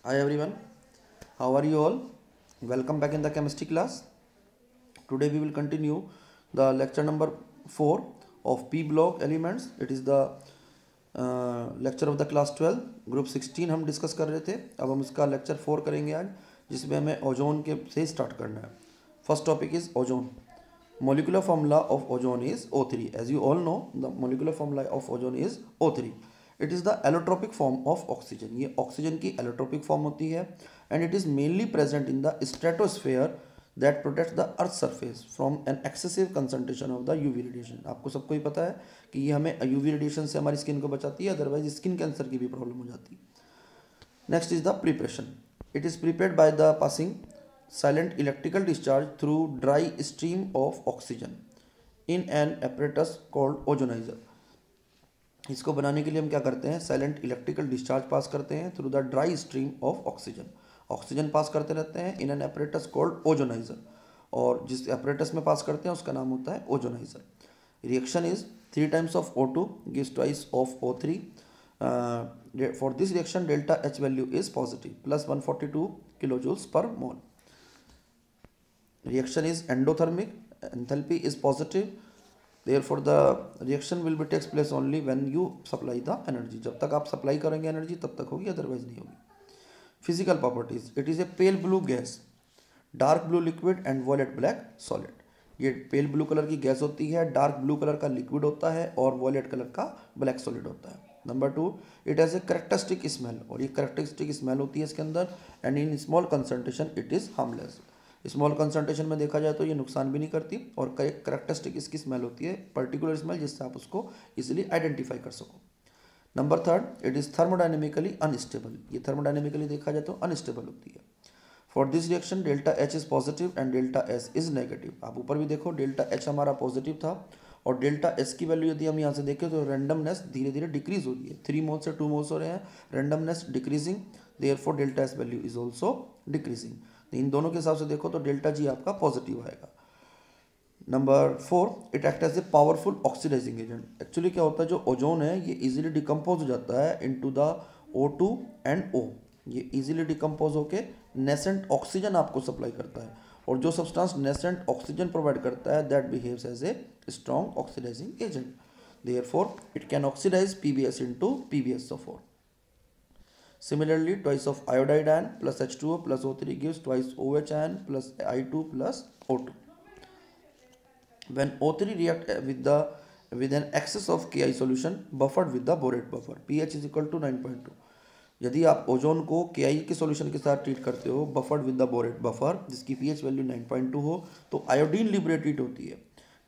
Hi everyone, how are you all? Welcome back in the chemistry class. Today we will continue the lecture number 4 of P block elements. It is the lecture of the class 12 group 16 हम discuss कर रहे थे. अब हम इसका lecture 4 करेंगे आज, जिसमें हमें ओजोन के से स्टार्ट करना है. First topic is ozone. Molecular formula of ozone is O3. As you all know, the molecular formula of ozone is O3. It is the allotropic form of oxygen. ये oxygen की allotropic form होती है and it is mainly present in the stratosphere that protect the earth surface from an excessive concentration of the UV radiation. आपको सबको ही पता है कि ये हमें यूवी रेडिएशन से हमारी स्किन को बचाती है, अदरवाइज स्किन कैंसर की भी प्रॉब्लम हो जाती है. Next is the preparation. It is prepared by the passing silent electrical discharge through dry stream of oxygen in an apparatus called ozonizer. इसको बनाने के लिए हम क्या करते हैं, साइलेंट इलेक्ट्रिकल डिस्चार्ज पास करते हैं through the dry stream of oxygen. Oxygen pass करते रहते हैं in an apparatus called ozonizer, और जिस एपरेटस में पास करते हैं उसका नाम होता है ozoniser. Reaction is 3 times of O2 gives twice of O3. For this reaction delta H value is positive plus 142 kilojoules per mole. Reaction is endothermic, enthalpy is positive. Therefore the reaction will be takes place only when you supply the energy. जब तक आप supply करेंगे energy तब तक होगी, otherwise नहीं होगी. Physical properties. It is a pale blue gas, dark blue liquid and violet black solid. ये पेल ब्लू कलर की गैस होती है, डार्क ब्लू कलर का लिक्विड होता है और वॉयलेट कलर का ब्लैक सॉलिड होता है. Number 2, it has a characteristic smell, और ये करेक्टरिस्टिक स्मेल होती है इसके अंदर, and in small concentration it is harmless. Small concentration में देखा जाए तो ये नुकसान भी नहीं करती, और करेक्टरिस्टिक इसकी स्मेल होती है, पर्टिकुलर स्मेल, जिससे आप उसको इजीली आइडेंटिफाई कर सको. Number 3, it is thermodynamically unstable. ये थर्मोडाइनेमिकली देखा जाए तो अनस्टेबल होती है. For this reaction delta H is positive and delta S is negative. आप ऊपर भी देखो, डेल्टा एच हमारा पॉजिटिव था, और डेल्टा एस की वैल्यू यदि हम यहाँ से देखें तो रैंडमनेस धीरे धीरे डिक्रीज हो रही है. 3 मोल्स से 2 मोल्स हो रहे हैं, randomness decreasing, therefore delta S value is also decreasing. इन दोनों के हिसाब से देखो तो डेल्टा जी आपका पॉजिटिव आएगा. Number 4, it act as a powerful oxidizing agent. Actually क्या होता है, जो ओजोन है ये इजीली डिकम्पोज हो जाता है into the O2 and O. ये इजीली डिकम्पोज होके नेसेंट ऑक्सीजन आपको सप्लाई करता है, और जो सब्सटेंस नेसेंट ऑक्सीजन प्रोवाइड करता है that behaves as a strong oxidizing agent. Therefore it can oxidize PbS into PbSO4. Similarly, twice of iodide ion plus H2O plus O3 gives twice OH ion plus I2 plus O2. When O3 react with an excess of Ki solution buffered with the borate buffer, pH is equal to 9.2. यदि आप ozone को Ki के solution के साथ treat करते हो buffered with the borate buffer, जिसकी pH value 9.2 हो, तो आयोडीन लिबरेटेड होती है,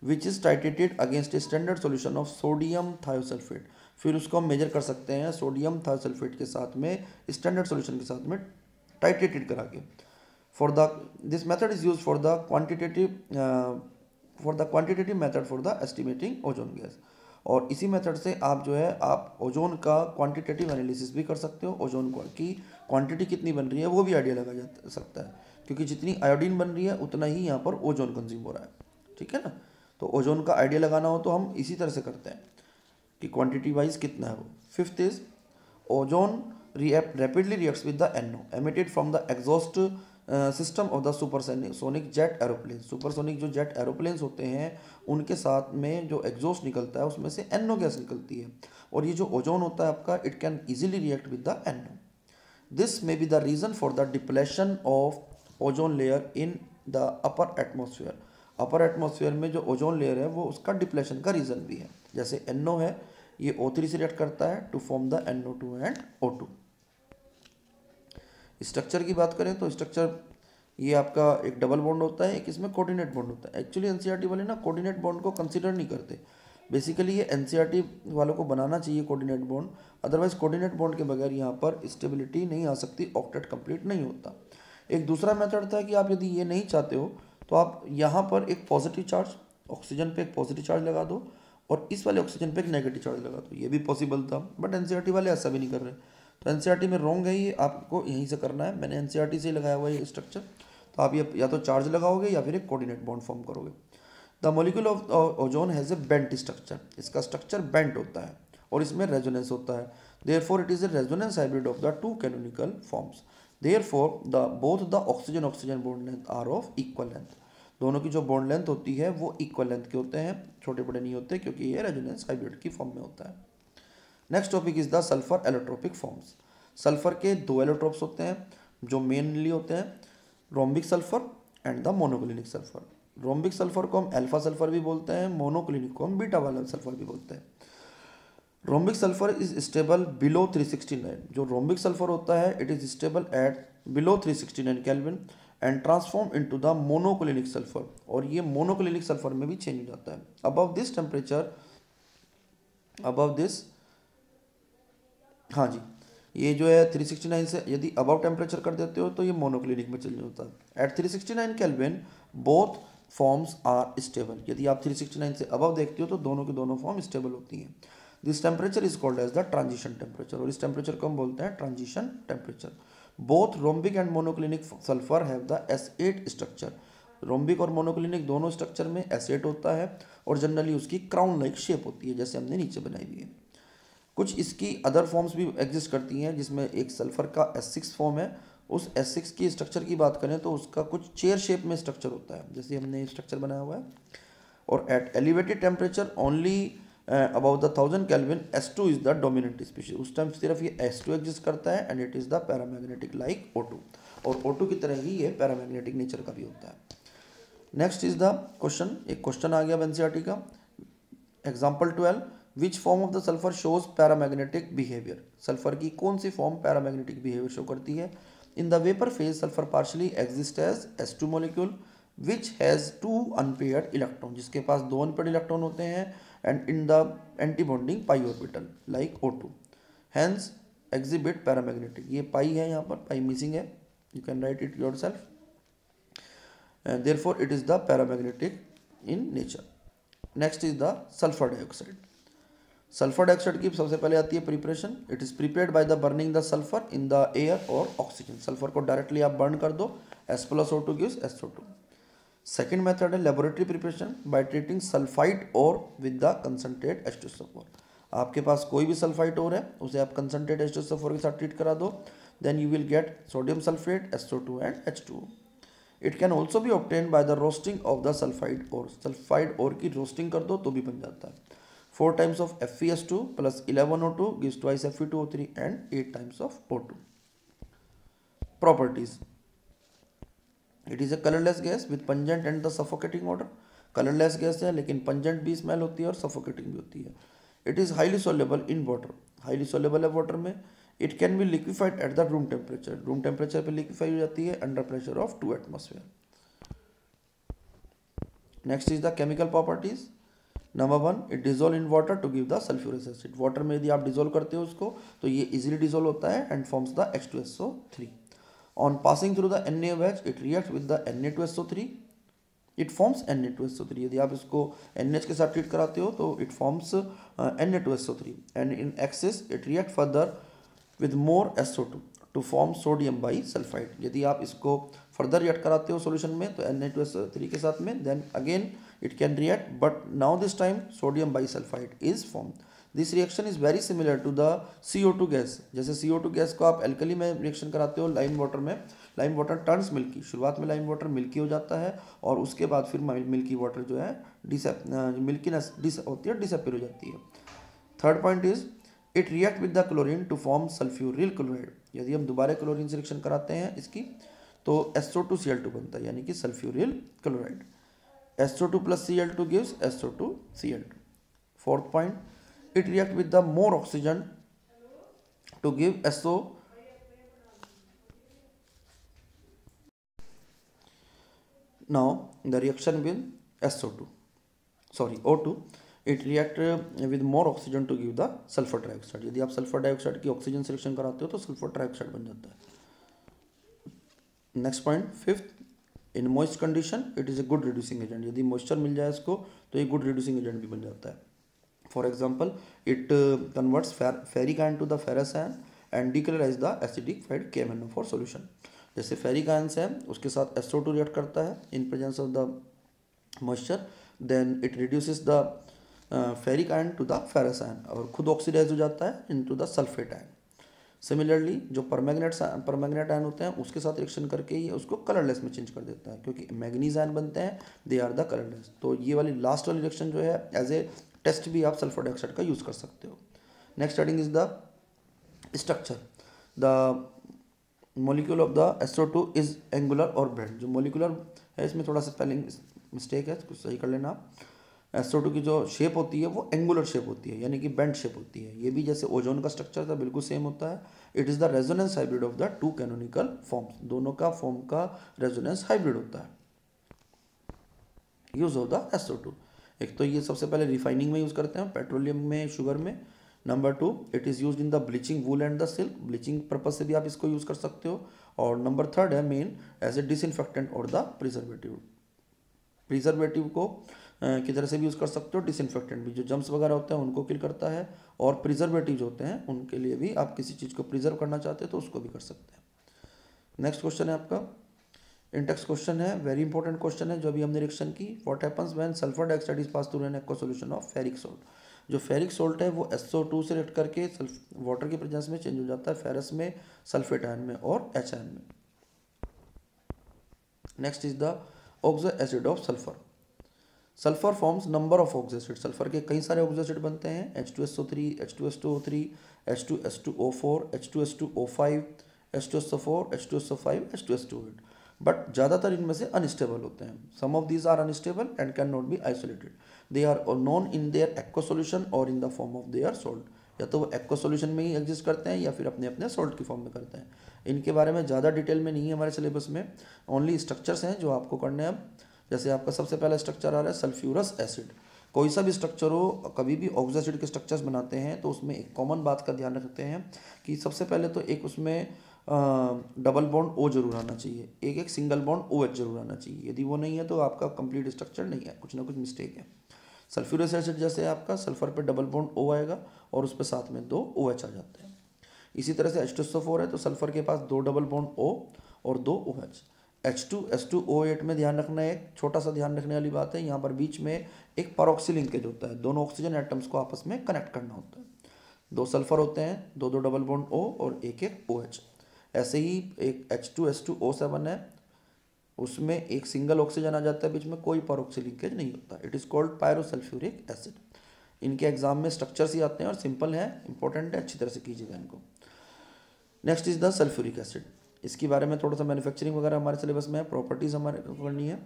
which is titrated against a standard solution of sodium thiosulphate. फिर उसको हम मेजर कर सकते हैं सोडियम थायोसल्फेट के साथ में, स्टैंडर्ड सॉल्यूशन के साथ में टाइट्रेटेड करा के. For the this method is use for the quantitative method for the estimating ozone gas. और इसी मेथड से आप जो है आप ओजोन का क्वांटिटेटिव एनालिसिस भी कर सकते हो. ओजोन की क्वांटिटी कितनी बन रही है वो भी आइडिया लगा जा सकता है, क्योंकि जितनी आयोडीन बन रही है उतना ही यहाँ पर ओजोन कंज्यूम हो रहा है. ठीक है ना. तो ओजोन का आइडिया लगाना हो तो हम इसी तरह से करते हैं कि क्वांटिटी वाइज कितना है वो. 5th is ozone rapidly reacts with the NO emitted from the exhaust system of the supersonic jet aeroplanes. Supersonic जो जेट एरोप्लेन्स होते हैं उनके साथ में जो एग्जॉस्ट निकलता है उसमें से NO गैस निकलती है, और ये जो ओजोन होता है आपका, it can easily react with the NO. This may be the reason for the depletion of ozone layer in the upper atmosphere. Upper atmosphere में जो ओजोन लेयर है वो उसका डिप्लेशन का रीज़न भी है. जैसे NO है, ये O3 से रिएक्ट करता है to form the NO2 and O2. Structure की बात करें तो स्ट्रक्चर ये आपका एक डबल बॉन्ड होता है, एक इसमें कोऑर्डिनेट बॉन्ड होता है. एक्चुअली एनसीईआरटी वाले ना कोऑर्डिनेट बॉन्ड को कंसीडर नहीं करते. बेसिकली ये एनसीईआरटी वालों को बनाना चाहिए coordinate bond, otherwise coordinate bond के बगैर यहाँ पर स्टेबिलिटी नहीं आ सकती, ऑक्टेट कंप्लीट नहीं होता. एक दूसरा मेथड था कि आप यदि ये नहीं चाहते हो तो आप यहाँ पर एक पॉजिटिव चार्ज, ऑक्सीजन पे एक पॉजिटिव चार्ज लगा दो और इस वाले ऑक्सीजन पे एक नेगेटिव चार्ज लगा दो. ये भी पॉसिबल था, बट एनसीईआरटी वाले ऐसा भी नहीं कर रहे. तो एनसीईआरटी में रॉन्ग है, ये आपको यहीं से करना है. मैंने एनसीईआरटी से ही लगाया हुआ है ये स्ट्रक्चर. तो आप ये या तो चार्ज लगाओगे या फिर एक कोऑर्डिनेट बॉन्ड फॉर्म करोगे. The molecule of ozone has a bent structure. इसका स्ट्रक्चर बेंट होता है और इसमें रेजोनेंस होता है. Therefore it is a resonance hybrid of the two canonical forms. Therefore the both the oxygen oxygen bond length are of equal length. दोनों की जो बॉन्ड लेंथ होती है वो इक्वल लेंथ के होते हैं, छोटे बड़े नहीं होते, क्योंकि ये रेजोनेंस हाइब्रिड की फॉर्म में होता है। Next topic is the sulphur allotropic forms. Sulphur के दो एलोट्रोप्स होते हैं जो मेनली होते हैं, rhombic sulphur and the monoclinic sulphur. Rhombic sulphur को हम अल्फा सल्फर भी बोलते हैं, मोनोक्लिनिक को हम बीटा वाला सल्फर भी बोलते हैं। Rhombic sulphur is stable below 369। जो रोम्बिक सल्फर होता है it is stable at below 369 kelvin and transform into the monoclinic sulphur, और ये मोनोक्लिनिक सल्फर में भी चेंज हो जाता है। Above this temperature, above this, हाँ जी, ये जो है 369 से यदि अबव टेम्परेचर कर देते हो तो ये मोनोक्लिनिक में चेंज होता है। At 369 kelvin both forms are stable. यदि आप 369 से अबव देखते हो तो दोनों की दोनों फॉर्म स्टेबल होती हैं। This temperature is called as the transition temperature, और इस टेम्परेचर को हम बोलते हैं transition temperature. Both rhombic and monoclinic sulphur have the S8 structure. Rhombic और मोनोक्लिनिक दोनों स्ट्रक्चर में S8 होता है और जनरली उसकी क्राउन लाइक शेप होती है, जैसे हमने नीचे बनाई हुई है। कुछ इसकी अदर फॉर्म्स भी एग्जिस्ट करती हैं, जिसमें एक सल्फर का S6 फॉर्म है। उस S6 की स्ट्रक्चर की बात करें तो उसका कुछ चेयर शेप में स्ट्रक्चर होता है, जैसे हमने स्ट्रक्चर बनाया हुआ है। और at elevated temperature only about the 1000 kelvin S2 is the dominant species. उस टाइम सिर्फ ये S2 एग्जिस्ट करता है and it is the paramagnetic like O2, और O2 की तरह ही ये पैरामैग्नेटिक नेचर का भी होता है। नेक्स्ट इज द क्वेश्चन, एक क्वेश्चन आ गया एनसीईआरटी का। Example 12, which form of the sulphur shows paramagnetic behaviour. Sulphur की कौन सी फॉर्म पैरामैग्नेटिक बिहेवियर शो करती है। In the vapour phase sulphur partially exist as S2 molecule which has 2 unpaired electron, जिसके पास 2 अनपेयर्ड इलेक्ट्रॉन होते हैं, and in the anti bonding pi orbital like O2, hence exhibit paramagnetic. ये पाई है, यहाँ पर पाई मिसिंग है, you can write it yourself, therefore it is the paramagnetic in nature. Next is the sulfur dioxide. Sulphur dioxide की सबसे पहले आती है preparation. It is prepared by the burning the sulphur in the air और oxygen. Sulphur को directly आप burn कर दो, S+O2 gives SO2। Second method है laboratory preparation by treating sulphide ore with the concentrate H2SO4। आपके पास कोई भी sulphide और है, उसे आप कंसनट्रेट H2SO4 के साथ ट्रीट करा दो, then you will get sodium sulphate SO2 and H2O। It can also भी obtain by the roasting of the sulphide ore. Sulphide ore की रोस्टिंग कर दो तो भी बन जाता है। 4 times of FeS2 plus 11 O2 gives twice Fe2O3 and 8 times of O2. Properties. It is a colorless gas with pungent and the suffocating odor. Colourless gas है लेकिन पंजेंट भी स्मेल होती है और सफोकेटिंग भी होती है। It is highly soluble in water, highly soluble है वाटर में। It can be liquefied at the room temperature, room temperature पे लिक्विफाई हो जाती है under pressure of 2 atmosphere. Next is the chemical properties. Number 1, it dissolve in water to give the sulphurous acid. Water में यदि आप dissolve करते हो उसको तो ये इजीली डिजोल्व होता है and forms the H2SO3। On passing through the Na wedge it react with the Na2SO3, it forms Na2SO3। यदि आप इसको NH के साथ ट्रीट कराते हो तो it forms Na2SO3 and in excess it react further with more SO2 to form sodium bisulphide. यदि आप इसको फर्दर रिएक्ट कराते हो सॉल्यूशन में तो Na2SO3 के साथ में, then again it can react, but now this time sodium bisulfite is formed. This reaction is very similar to the CO2 gas. जैसे CO2 गैस को आप एल्कली में रिएक्शन कराते हो लाइम वाटर में, लाइम वाटर टर्न्स मिल्की। शुरुआत में lime water milky हो जाता है और उसके बाद फिर मिल्की वाटर जो है मिल्कीनेस होती है, डिसअपीयर हो जाती है। Third point is it react with the chlorine to form sulphuryl chloride. यदि हम दोबारा क्लोरीन से रिएक्शन कराते हैं इसकी तो SO2Cl2 बनता है, यानी कि sulphuryl chloride. SO2 plus Cl2 gives SO2Cl2. Fourth point, it react with the more oxygen to give SO. Now the reaction with SO2, sorry O2, it react with more oxygen to give the sulfur trioxide. यदि आप sulphur dioxide की oxygen से reaction कराते हो तो sulphur trioxide बन जाता है। Next point, fifth, in moist condition it is a good reducing agent. यदि मॉइस्चर मिल जाए इसको तो ये गुड रिड्यूसिंग एजेंट भी बन जाता है। For example it converts ferric ion to the ferrous ion and decolourise the acidified KMnO4 solution. जैसे फेरिक आयन्स है उसके साथ SO2 रिएक्ट करता है in presence of the moisture, then it reduces the ferric ion to the ferrous ion और खुद oxidise हो जाता है into the sulphate ion. Similarly जो परमैग्नेट आयन होते हैं उसके साथ रिएक्शन करके ये उसको कलरलेस में चेंज कर देता है, क्योंकि मैग्नीज आयन बनते हैं, दे आर द कलरलेस। तो ये वाली लास्ट वाली रिएक्शन जो है एज ए टेस्ट भी आप सल्फर डाइऑक्साइड का यूज़ कर सकते हो। Next heading is the structure. The molecule of the SO2 is angular और बेंड। जो मोलिकुलर है इसमें थोड़ा सा स्पेलिंग मिस्टेक है, कुछ सही कर लेना आप। SO2 की जो शेप होती है वो एंगुलर शेप होती है, यानी कि बेंड शेप होती है। ये भी जैसे ओजोन का स्ट्रक्चर था बिल्कुल सेम होता है। It is the resonance hybrid of the two canonical forms. दोनों का फॉर्म का रेजोनेंस हाइब्रिड होता है। यूज ऑफ द SO2, एक तो ये सबसे पहले रिफाइनिंग में यूज़ करते हैं, पेट्रोलियम में, शुगर में। Number 2, it is use in the bleaching wool and the silk. Bleaching purpose से भी आप इसको यूज़ कर सकते हो। और नंबर 3 है मेन एज ए डिसइंफेक्टेंट और द प्रिजर्वेटिव। प्रिजर्वेटिव को की तरह से भी यूज़ कर सकते हो। डिसइंफेक्टेंट भी जो जम्स वगैरह होते हैं उनको किल करता है, और प्रिजर्वेटिव जो होते हैं उनके लिए भी आप किसी चीज़ को प्रिजर्व करना चाहते हो तो उसको भी कर सकते हैं। नेक्स्ट क्वेश्चन है आपका इंटेक्स क्वेश्चन है, वेरी इंपॉर्टेंट क्वेश्चन है जो अभी हमने रिएक्शन की। What happens when sulphur dioxide is pass through an aqua solution of ferric salt. जो फेरिक सॉल्ट है वो SO2 से रिएक्ट करके वाटर के प्रेजेंस में चेंज हो जाता है फेरस में, सल्फेट आयन में और H आयन में। Next is the oxo acid of sulphur. Sulphur forms number of oxo acid. Sulphur के कई सारे ऑक्सो एसिड बनते हैं, H2SO3, H2S2O3, H2S2O4, H2S2O5, H2SO4, H2SO5, H2S2O8। But ज़्यादातर इनमें से अनस्टेबल होते हैं। Some of these are unstable and can not be isolated. They are known in their aqua solution or in the form of their salt. या तो वो aqua solution में ही exist करते हैं या फिर अपने अपने सॉल्ट की फॉर्म में करते हैं। इनके बारे में ज़्यादा डिटेल में नहीं है हमारे सिलेबस में, ओनली स्ट्रक्चर्स हैं जो आपको करने हैं। जैसे आपका सबसे पहला स्ट्रक्चर आ रहा है सल्फ्यूरस एसिड। कोई सा भी स्ट्रक्चर हो, कभी भी ऑक्सो एसिड के स्ट्रक्चर्स बनाते हैं तो उसमें एक कॉमन बात का ध्यान रखते हैं कि सबसे पहले तो एक उसमें डबल बॉन्ड O जरूर आना चाहिए, एक सिंगल बॉन्ड OH जरूर आना चाहिए। यदि वो नहीं है तो आपका कंप्लीट स्ट्रक्चर नहीं है, कुछ ना कुछ मिस्टेक है। सल्फ्यूरस एसिड जैसे आपका सल्फर पे डबल बॉन्ड O आएगा और उस पर साथ में 2 OH आ जाते हैं। इसी तरह से H2SO4 है तो सल्फर के पास 2 डबल बॉन्ड O और 2 OH। H2S2O8 में ध्यान रखना है, एक छोटा सा ध्यान रखने वाली बात है, यहाँ पर बीच में एक पैरोक्सी लिंकेज होता है, दोनों ऑक्सीजन एटम्स को आपस में कनेक्ट करना होता है। 2 सल्फर होते हैं, 2 डबल बॉन्ड O और एक OH। ऐसे ही एक H2S2O7 है, उसमें एक सिंगल ऑक्सीजन आ जाता है, बीच में कोई पैरोक्सी लिंकेज नहीं होता। It is called pyrosulphuric acid. इनके एग्जाम में स्ट्रक्चर्स ही आते हैं और सिंपल है, इंपॉर्टेंट है, अच्छी तरह से कीजिएगा इनको। Next is the sulphuric acid. इसके बारे में थोड़ा सा मैन्युफैक्चरिंग वगैरह हमारे सिलेबस में है, प्रॉपर्टीज हमारे को करनी है।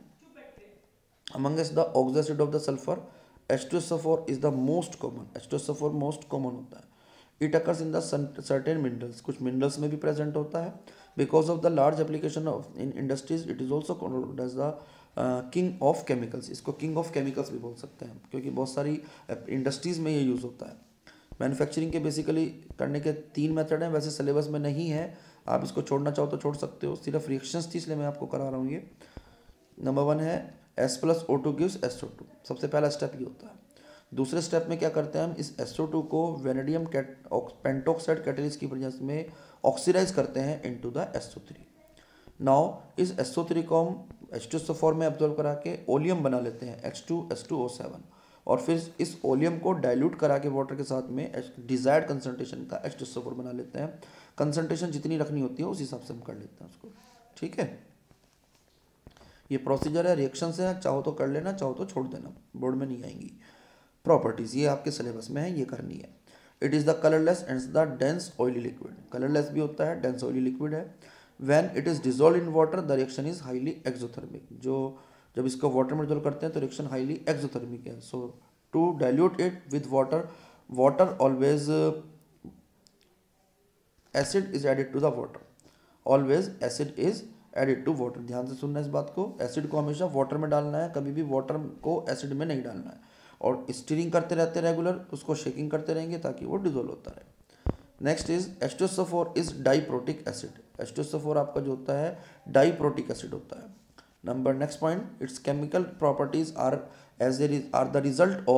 Amongst the oxo acid of the sulphur H2SO4 is the most common. H2SO4 most common होता है। It occurs in the certain minerals, कुछ मिनरल्स में भी प्रेजेंट होता है। Because of the large application of in industries it is also called as the king of chemicals. इसको king of chemicals भी बोल सकते हैं क्योंकि बहुत सारी इंडस्ट्रीज में ये यूज़ होता है। मैन्युफैक्चरिंग के बेसिकली करने के 3 मेथड हैं, वैसे सिलेबस में नहीं है, आप इसको छोड़ना चाहो तो छोड़ सकते हो, सिर्फ रिएक्शंस थी इसलिए मैं आपको करा रहा हूँ ये। नंबर 1 है S+O2 गिव्स SO2, सबसे पहला स्टेप ये होता है। दूसरे स्टेप में क्या करते हैं हम, इस SO2 को वेनेडियम पेंटोक्साइड कैटलिस्ट की वजह में ऑक्सीडाइज करते हैं इनटू द SO3। नाउ इस SO3 को हम H2SO4 में एब्जॉर्व करा के ओलियम बना लेते हैं H2S2O7, और फिर इस ओलियम को डाइल्यूट करा के वाटर के साथ में डिजायर्ड कंसंट्रेशन का H2SO4 बना लेते हैं। कंसंट्रेशन जितनी रखनी होती है उस हिसाब से हम कर लेते हैं उसको, ठीक है। ये प्रोसीजर है, रिएक्शन से है, चाहो तो कर लेना, चाहो तो छोड़ देना, बोर्ड में नहीं आएंगी। प्रॉपर्टीज ये आपके सिलेबस में है, ये करनी है। It is the colourless and the dense oily liquid. Colourless भी होता है, डेंस ऑयली लिक्विड है। When it is dissolve in water the reaction is highly exothermic. जो जब इसको वाटर में डिजोल्व करते हैं तो रिएक्शन हाईली एक्सोथर्मिक है। So to dilute it with water, water always acid is added to the water, always acid is added to water. ध्यान से सुनना इस बात को, एसिड को हमेशा वाटर में डालना है, कभी भी वाटर को एसिड में नहीं डालना है। और स्टीरिंग करते रहते रेगुलर, उसको शेकिंग करते रहेंगे ताकि वो डिजोल्व होता रहे। Next is H2SO4 is diprotic acid. H2SO4 आपका जो होता है डाइप्रोटिक एसिड होता है। Number next point, its chemical properties are the result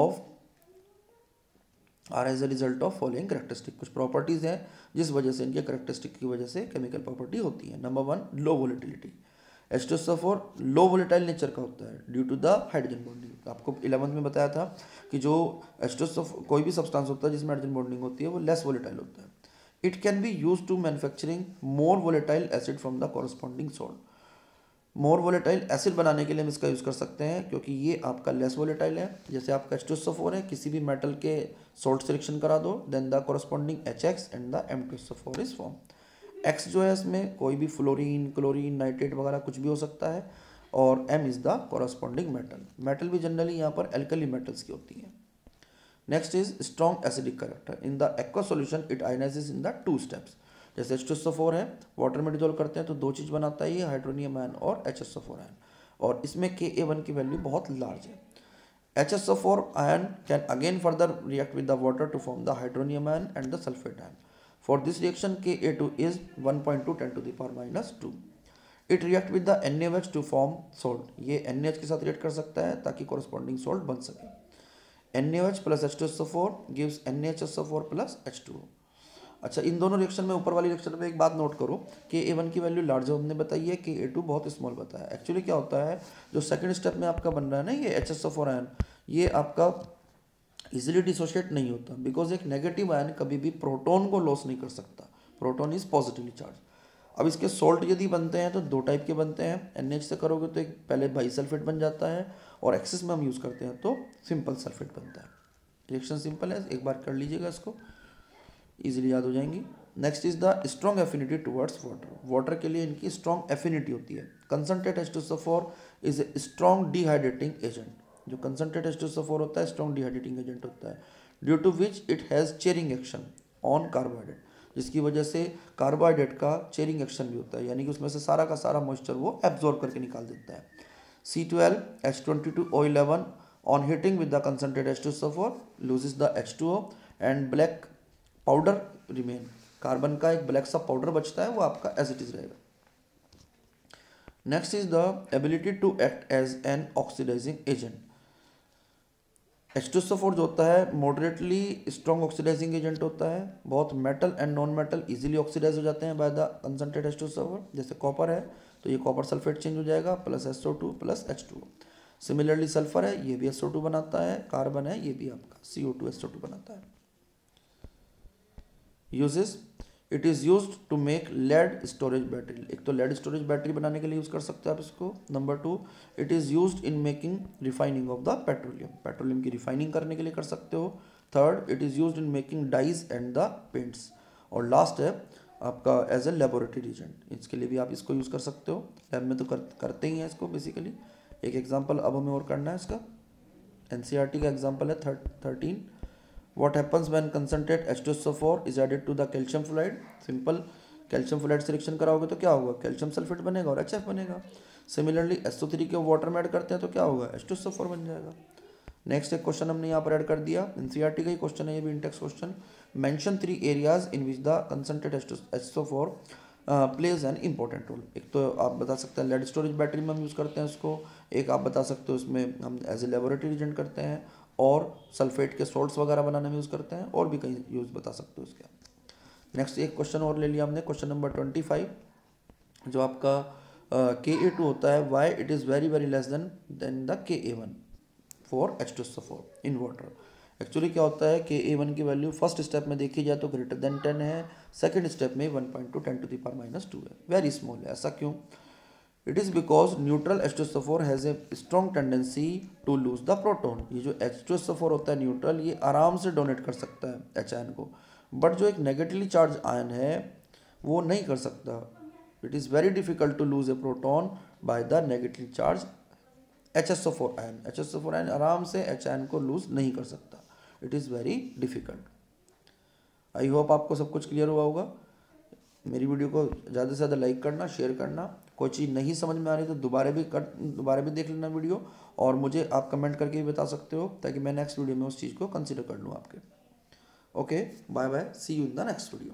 of following characteristic. कुछ प्रॉपर्टीज हैं जिस वजह से, इनके कैरेक्टरिस्टिक की वजह से केमिकल प्रॉपर्टी होती है। Number 1 low volatility. H2SO4 low volatile nature का होता है due to the hydrogen bonding. आपको 11th में बताया था कि जो H2SO4 कोई भी सब्सटेंस होता है जिसमें हाइड्रोजन बॉन्डिंग होती है वो लेस वोलेटाइल होता है। It can be used to manufacturing more volatile acid from the corresponding salt. More volatile acid बनाने के लिए हम इसका यूज़ कर सकते हैं क्योंकि ये आपका लेस वोलेटाइल है। जैसे आपका H2SO4 है, किसी भी मेटल के सॉल्ट सिलेक्शन करा दो, then the corresponding HX and the M2SO4 is form. X जो है इसमें कोई भी फ्लोरीन, क्लोरीन, नाइट्रेट वगैरह कुछ भी हो सकता है, और M is the corresponding metal. Metal भी जनरली यहाँ पर एल्कली मेटल्स की होती हैं। Next is strong acidic character. In the aqua solution it ionizes in the 2 steps. जैसे H2SO4 है, वाटर में डिजोल्व करते हैं तो 2 चीज़ बनाता है ये, हाइड्रोनियम आयन और HSO4 आयन, और इसमें Ka1 की वैल्यू बहुत लार्ज है। HSO4 ion can again further react with the water to form the hydronium ion and the sulphate ion. For this reaction Ka2 is 1.2 10⁻⁻²। It react with the NaOH to form salt. ये NaOH के साथ react कर सकता है ताकि corresponding salt बन सके। NaOH plus H2SO4 gives NaHSO4 plus H2O। अच्छा, इन दोनों रिएक्शन में, ऊपर वाली रिएक्शन में एक बात नोट करो, Ka1 की वैल्यू लार्ज हमने बताई है, Ka2 बहुत स्मॉल बताया है। एक्चुअली क्या होता है, जो सेकंड स्टेप में आपका बन रहा है ना ये HSO4 आयन, ये आपका इजीली डिसोशिएट नहीं होता, बिकॉज एक नेगेटिव आयन कभी भी प्रोटॉन को लॉस नहीं कर सकता। Proton is positively charge. अब इसके सॉल्ट यदि बनते हैं तो 2 टाइप के बनते हैं। NH से करोगे तो एक पहले बाइसल्फेट बन जाता है, और एक्सेस में हम यूज़ करते हैं तो सिंपल सल्फेट बनता है। रिएक्शन सिंपल है, एक बार कर लीजिएगा, इसको इजीली याद हो जाएंगी। Next is the strong affinity towards water. Water के लिए इनकी स्ट्रॉन्ग एफिनिटी होती है। Concentrate H2SO4 is a strong dehydrating agent. जो कंसंट्रेट H2SO4 होता है स्ट्रॉन्ग डिहाइड्रेटिंग एजेंट होता है, due to which it has charring action on carbohydrate, जिसकी वजह से कार्बोहाइड्रेट का चेयरिंग एक्शन भी होता है, यानी कि उसमें से सारा का सारा मॉइस्चर वो एब्जॉर्ब करके निकाल देता है। C12H22O11 on heating with the concentrate H2SO4 loses the H2O and black powder remain. Carbon का एक ब्लैक सा पाउडर बचता है, वो आपका एज इट इज रहेगा। Next is the ability to act as an oxidizing agent. H2SO4 जो होता है मॉडरेटली स्ट्रॉन्ग ऑक्सीडाइजिंग एजेंट होता है। बहुत metal and non metal easily oxidize हो जाते हैं बाय द कंसंट्रेट H2SO4। जैसे कॉपर है तो ये कॉपर सल्फेट चेंज हो जाएगा, plus SO2 plus H2O। Similarly sulphur है, ये भी SO2 बनाता है। कार्बन है, ये भी आपका CO2 SO2 बनाता है। Uses, it is used to make lead storage battery. एक तो लेड स्टोरेज बैटरी बनाने के लिए यूज़ कर सकते हैं आप इसको। Number 2, it is used in making refining of the petroleum. Petroleum की रिफाइनिंग करने के लिए कर सकते हो। Third, it is used in making dyes and the paints. और लास्ट है आपका एज ए लेबोरेटरी एजेंट। इसके लिए भी आप इसको यूज़ कर सकते हो। लैब में तो करते ही हैं इसको बेसिकली। एक एग्जाम्पल अब हमें और करना है इसका। NCERT का एग्जाम्पल है 13। What happens when concentrate H2SO4 is added to the calcium fluoride? Simple, calcium fluoride selection कराओगे तो क्या होगा, कैल्शियम सल्फेट बनेगा और HF बनेगा। सिमिलरली SO3 के वाटर में ऐड करते हैं तो क्या होगा, H2SO4 बन जाएगा। नेक्स्ट एक क्वेश्चन हमने यहाँ पर ऐड कर दिया, NCERT का ही क्वेश्चन है, ये भी intext question. Mention 3 areas in which the concentrate H2SO4 plays an important role. एक तो आप बता सकते हैं लेड स्टोरेज बैटरी में हम यूज़ करते हैं उसको। एक आप बता सकते हो इसमें हम एज ए लेबोरेटरी एजेंट करते हैं, और सल्फेट के सॉल्ट्स वगैरह बनाने में यूज़ करते हैं, और भी कई यूज़ बता सकते हो इसके। नेक्स्ट एक क्वेश्चन और ले लिया हमने, क्वेश्चन नंबर 25, जो आपका Ka2 होता है, why it is very very less than the Ka1 for H2SO4 in water. Actually क्या होता है, Ka1 की वैल्यू फर्स्ट स्टेप में देखी जाए तो ग्रेटर देन 10 है, सेकेंड स्टेप में 1.2 10⁻⁻² है, वेरी स्मॉल है। ऐसा क्यों? It is because neutral H2SO4 has a strong tendency to lose the proton. ये जो H2SO4 होता है न्यूट्रल, ये आराम से डोनेट कर सकता है H आयन को, बट जो एक नेगेटिवली चार्ज आयन है वो नहीं कर सकता। It is very difficult to lose a proton by the negatively charge HSO4 ion. HSO4 ion आराम से H आयन को लूज नहीं कर सकता। It is very difficult. I hope आपको सब कुछ क्लियर हुआ होगा। मेरी वीडियो को ज़्यादा से ज़्यादा लाइक करना, शेयर करना। कोई चीज़ नहीं समझ में आ रही तो दोबारा भी देख लेना वीडियो, और मुझे आप कमेंट करके भी बता सकते हो ताकि मैं नेक्स्ट वीडियो में उस चीज़ को कंसिडर कर लूँ आपके। Okay, bye bye, see you in the next video.